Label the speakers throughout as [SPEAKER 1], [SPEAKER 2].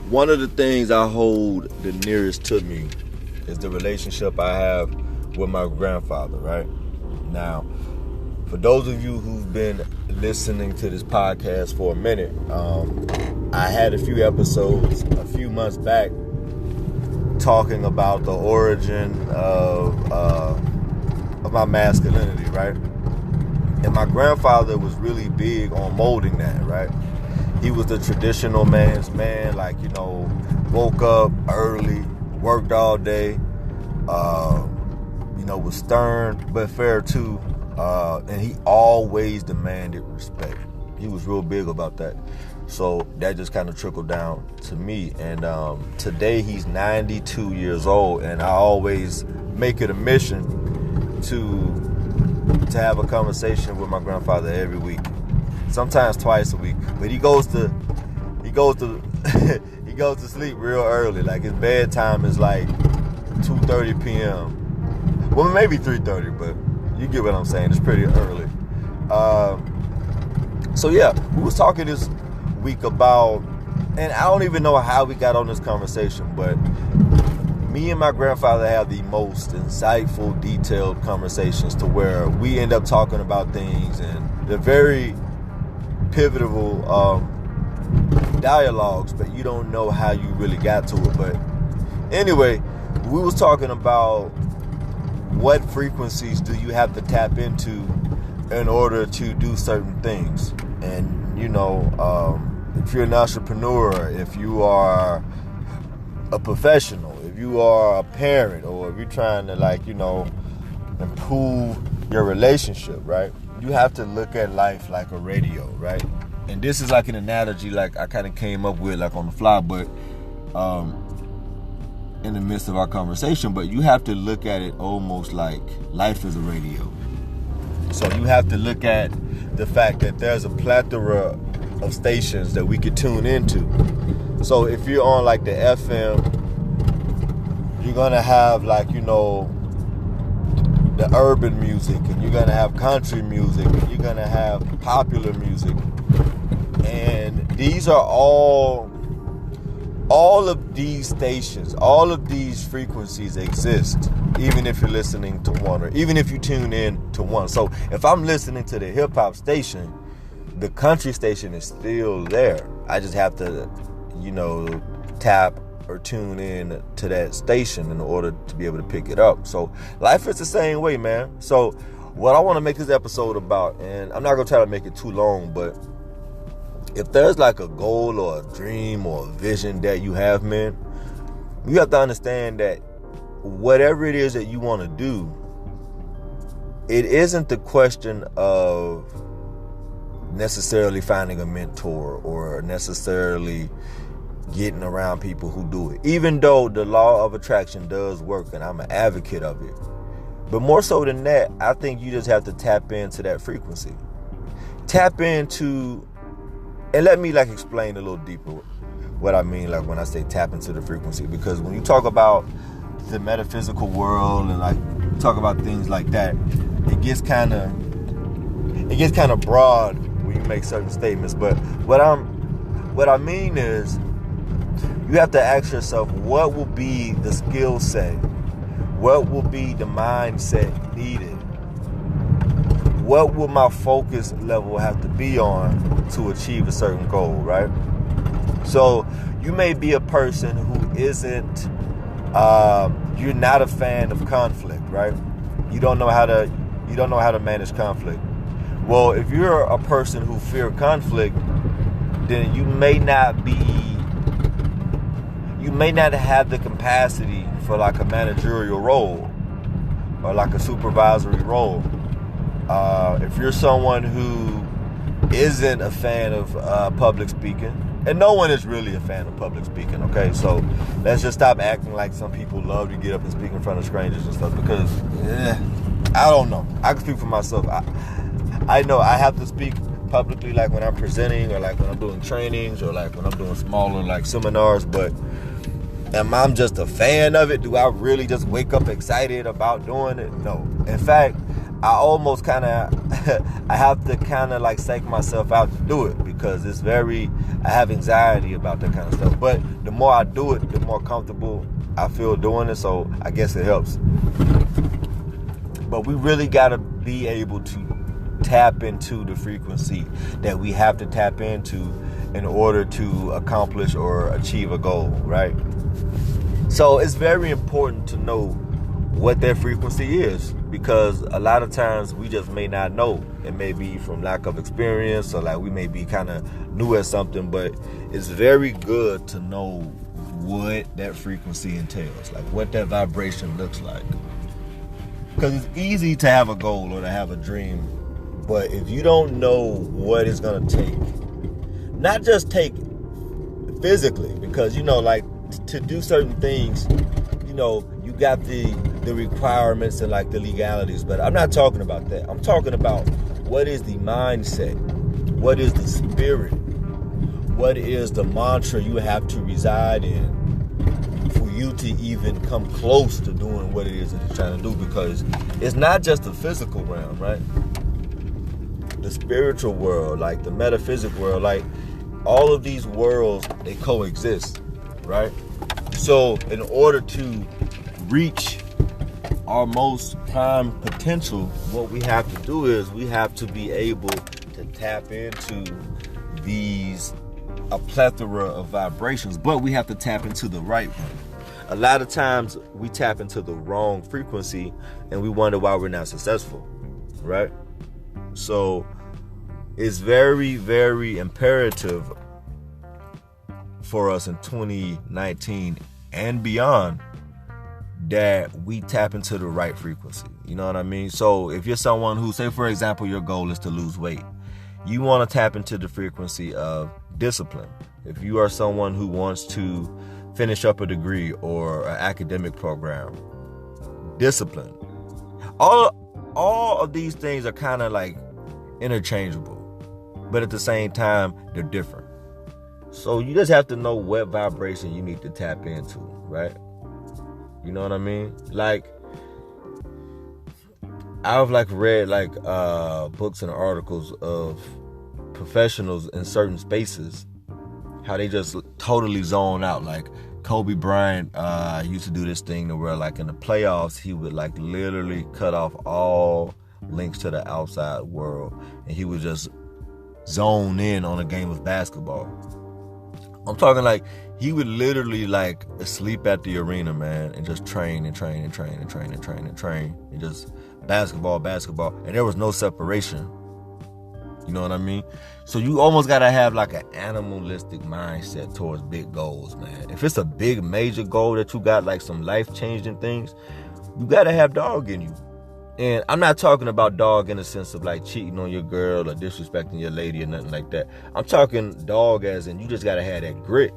[SPEAKER 1] One of the things I hold the nearest to me is the relationship I have with my grandfather, right? Now, for those of you who've been listening to this podcast for a minute, I had a few episodes a few months back talking about the origin of my masculinity, right? And my grandfather was really big on molding that, right? He was the traditional man's man, like, woke up early, worked all day, was stern but fair too, and he always demanded respect. He was real big about that. So that just kind of trickled down to me. And today he's 92 years old, and I always make it a mission to have a conversation with my grandfather every week. Sometimes twice a week. But he goes to he goes to sleep real early. Like his bedtime is like 2:30 p.m. Well, maybe 3:30, but you get what I'm saying. It's pretty early. So yeah, we was talking this week about, and I don't even know how we got on this conversation, but me and my grandfather have the most insightful, detailed conversations to where we end up talking about things, and they're very pivotal dialogues, but you don't know how you really got to it. But anyway, we was talking about what frequencies do you have to tap into in order to do certain things. And if you're an entrepreneur, if you are a professional, if you are a parent, or if you're trying to improve your relationship, right? You have to look at life like a radio, right? And this is like an analogy like I kind of came up with like on the fly, but in the midst of our conversation, but you have to look at it almost like life is a radio. So you have to look at the fact that there's a plethora of stations that we could tune into. So if you're on like the FM, you're gonna have the urban music, and you're gonna have country music, and you're gonna have popular music. And these are all of these stations, all of these frequencies exist, even if you're listening to one, or even if you tune in to one. So if I'm listening to the hip hop station, the country station is still there. I just have to, tap or tune in to that station in order to be able to pick it up. So life is the same way, man. So what I want to make this episode about, and I'm not going to try to make it too long, but if there's like a goal or a dream or a vision that you have, man, you have to understand that whatever it is that you want to do, it isn't the question of necessarily finding a mentor or necessarily getting around people who do it, even though the law of attraction does work and I'm an advocate of it. But more so than that, I think you just have to tap into that frequency. Tap into, and let me explain a little deeper what I mean when I say tap into the frequency, because when you talk about the metaphysical world and talk about things like that, it gets kind of broad when you make certain statements. But what I mean is, you have to ask yourself, what will be the skill set? What will be the mindset needed? What will my focus level have to be on to achieve a certain goal, right? So you may be a person who isn't, you're not a fan of conflict, right? You don't know how to manage conflict. Well, if you're a person who fear conflict, then you may not have the capacity for a managerial role or a supervisory role. If you're someone who isn't a fan of public speaking, and no one is really a fan of public speaking, okay? So let's just stop acting like some people love to get up and speak in front of strangers and stuff, because I don't know. I can speak for myself. I know I have to speak publicly when I'm presenting, or when I'm doing trainings, or when I'm doing smaller seminars, but am I just a fan of it? Do I really just wake up excited about doing it? No. In fact, I almost I have to psych myself out to do it, because I have anxiety about that kind of stuff. But the more I do it, the more comfortable I feel doing it. So I guess it helps. But we really got to be able to tap into the frequency that we have to tap into in order to accomplish or achieve a goal, right? So it's very important to know what that frequency is, because a lot of times we just may not know. It may be from lack of experience, or like we may be kind of new at something, but it's very good to know what that frequency entails, like what that vibration looks like. Because it's easy to have a goal or to have a dream, but if you don't know what it's going to take, not just take physically, because, like to do certain things, you got the requirements and like the legalities, but I'm not talking about that. I'm talking about what is the mindset, what is the spirit, what is the mantra you have to reside in for you to even come close to doing what it is that you're trying to do, because it's not just the physical realm, right? The spiritual world, like the metaphysic world, like all of these worlds, they coexist, right? So in order to reach our most prime potential, what we have to do is we have to be able to tap into a plethora of vibrations, but we have to tap into the right one. A lot of times we tap into the wrong frequency and we wonder why we're not successful, right? So it's very, very imperative for us in 2019 and beyond that we tap into the right frequency. You know what I mean? So if you're someone who, say for example, your goal is to lose weight, you want to tap into the frequency of discipline. If you are someone who wants to finish up a degree or an academic program, discipline. All of these things are kind of like interchangeable, but at the same time, they're different. So you just have to know what vibration you need to tap into, right? You know what I mean? Like, I've read books and articles of professionals in certain spaces, how they just totally zone out. Like Kobe Bryant used to do this thing where in the playoffs, he would literally cut off all links to the outside world, and he would just zone in on a game of basketball. I'm talking he would literally sleep at the arena, man, and just train and train and train and train and train and train and just basketball, and there was no separation. You know what I mean? So you almost gotta have an animalistic mindset towards big goals, man. If it's a big major goal that you got some life-changing things, you gotta have dog in you. And I'm not talking about dog in the sense of cheating on your girl or disrespecting your lady or nothing like that. I'm talking dog as in you just gotta have that grit.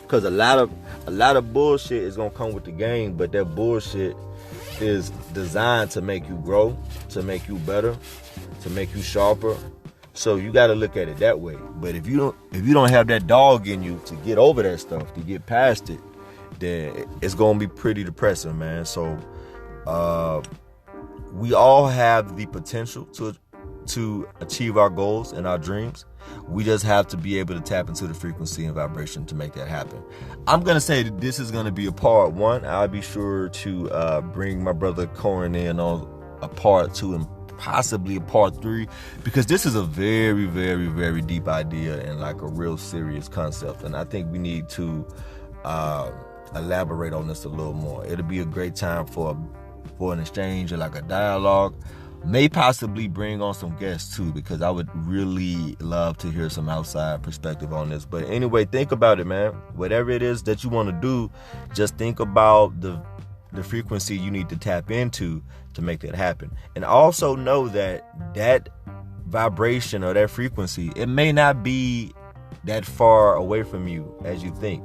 [SPEAKER 1] Because a lot of bullshit is gonna come with the game, but that bullshit is designed to make you grow, to make you better, to make you sharper. So you gotta look at it that way. But if you don't have that dog in you to get over that stuff, to get past it, then it's gonna be pretty depressing, man. So we all have the potential to achieve our goals and our dreams. We just have to be able to tap into the frequency and vibration to make that happen. I'm going to say that this is going to be a part 1. I'll be sure to bring my brother Corin in on a part 2 and possibly a part 3, because this is a very, very, very deep idea and a real serious concept. And I think we need to elaborate on this a little more. It'll be a great time for an exchange or a dialogue. May possibly bring on some guests too, because I would really love to hear some outside perspective on this. But anyway, think about it, man. Whatever it is that you want to do, just think about the frequency you need to tap into to make that happen. And also know that vibration or that frequency, it may not be that far away from you as you think.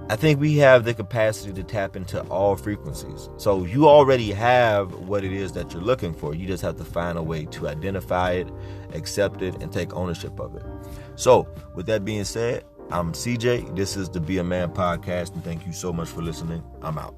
[SPEAKER 1] I think we have the capacity to tap into all frequencies. So you already have what it is that you're looking for. You just have to find a way to identify it, accept it, and take ownership of it. So with that being said, I'm CJ. This is the Be a Man podcast, and thank you so much for listening. I'm out.